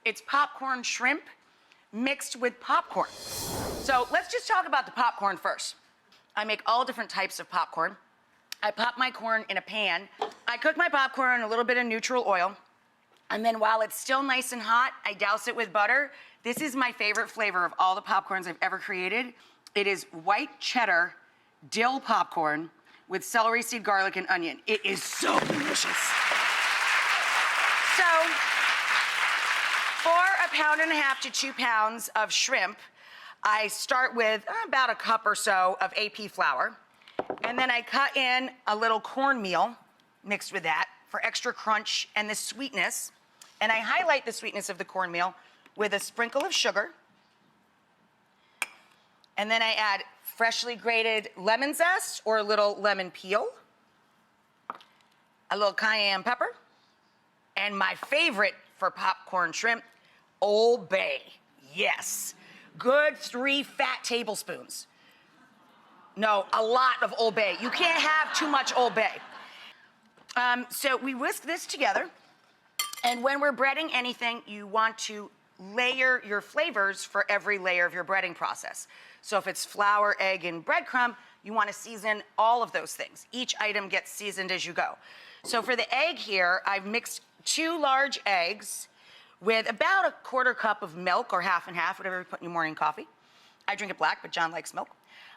It's popcorn shrimp mixed with popcorn. So let's just talk about the popcorn first. I make all different types of popcorn. I pop my corn in a pan. I cook my popcorn in a little bit of neutral oil. And then while it's still nice and hot, I douse it with butter. This is my favorite flavor of all the popcorns I've ever created. It is white cheddar dill popcorn with celery seed, garlic, and onion. It is so delicious. So, for 1.5 pounds to 2 pounds of shrimp, I start with about a cup or so of AP flour. And then I cut in a little cornmeal mixed with that for extra crunch and the sweetness. And I highlight the sweetness of the cornmeal with a sprinkle of sugar. And then I add freshly grated lemon zest or a little lemon peel, a little cayenne pepper, and my favorite for popcorn shrimp, Old Bay. Yes, good 3 fat tablespoons. No, a lot of Old Bay. You can't have too much Old Bay. So we whisk this together, and when we're breading anything, you want to layer your flavors for every layer of your breading process. So if it's flour, egg, and breadcrumb, you want to season all of those things. Each item gets seasoned as you go. So for the egg here, I've mixed 2 large eggs with about a 1/4 cup of milk, or half and half, whatever you put in your morning coffee. I drink it black, but John likes milk.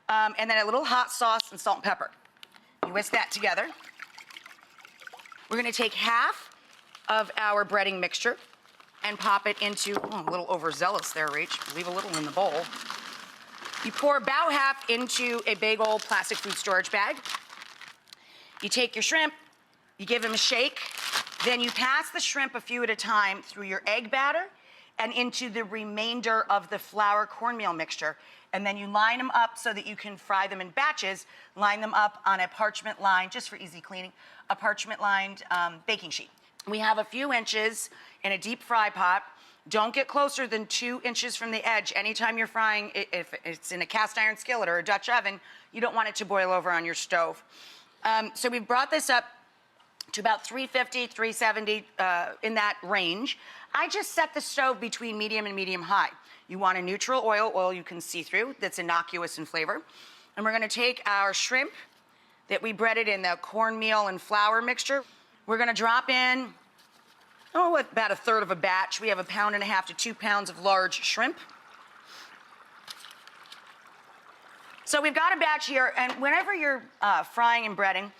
And then a little hot sauce and salt and pepper. You whisk that together. We're gonna take half of our breading mixture and pop it into, oh, a little overzealous there, Rach. Leave a little in the bowl. You pour about half into a big old plastic food storage bag. You take your shrimp, you give them a shake, then you pass the shrimp a few at a time through your egg batter and into the remainder of the flour cornmeal mixture. And then you line them up so that you can fry them in batches. Line them up on a parchment line, just for easy cleaning, a parchment lined baking sheet. We have a few inches in a deep fry pot. Don't get closer than 2 inches from the edge. Anytime you're frying, if it's in a cast iron skillet or a Dutch oven, you don't want it to boil over on your stove. So we've brought this up to about 350, 370, in that range. I just set the stove between medium and medium high. You want a neutral oil you can see through, that's innocuous in flavor. And we're gonna take our shrimp that we breaded in the cornmeal and flour mixture. We're gonna drop in, about 1/3 of a batch. We have 1.5 pounds to 2 pounds of large shrimp. So we've got a batch here, and whenever you're frying and breading,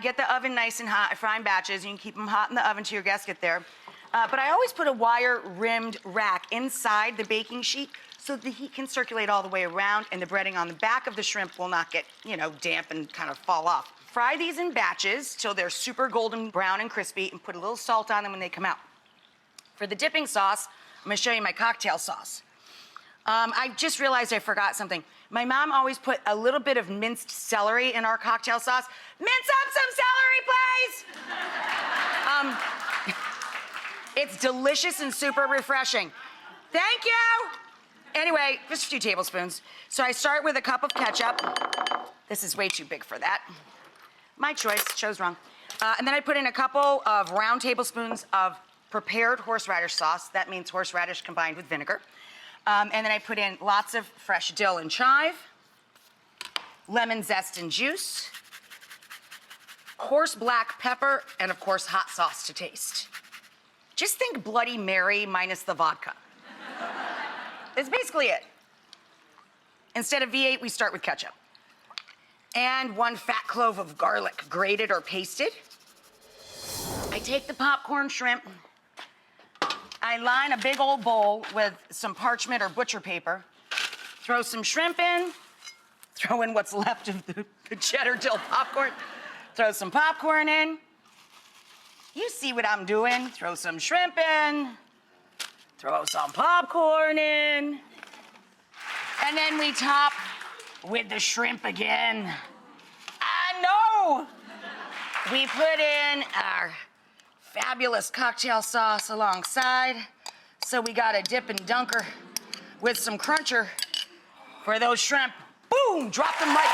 get the oven nice and hot. I fry in batches. You can keep them hot in the oven till your guests get there. But I always put a wire-rimmed rack inside the baking sheet so the heat can circulate all the way around and the breading on the back of the shrimp will not get, damp and kind of fall off. Fry these in batches till they're super golden brown and crispy, and put a little salt on them when they come out. For the dipping sauce, I'm gonna show you my cocktail sauce. I just realized I forgot something. My mom always put a little bit of minced celery in our cocktail sauce. Mince up some celery, please! It's delicious and super refreshing. Thank you! Anyway, just a few tablespoons. So I start with a cup of ketchup. This is way too big for that. My choice, chose wrong. And then I put in a couple of round tablespoons of prepared horseradish sauce. That means horseradish combined with vinegar. And then I put in lots of fresh dill and chive, lemon zest and juice, coarse black pepper, and of course, hot sauce to taste. Just think Bloody Mary minus the vodka. That's basically it. Instead of V8, we start with ketchup. And 1 fat clove of garlic, grated or pasted. I take the popcorn shrimp. I line a big old bowl with some parchment or butcher paper. Throw some shrimp in. Throw in what's left of the cheddar dill popcorn. Throw some popcorn in. You see what I'm doing. Throw some shrimp in. Throw some popcorn in. And then we top with the shrimp again. I know! We put in our fabulous cocktail sauce alongside. So we got a dip and dunker with some cruncher for those shrimp. Boom! Drop them right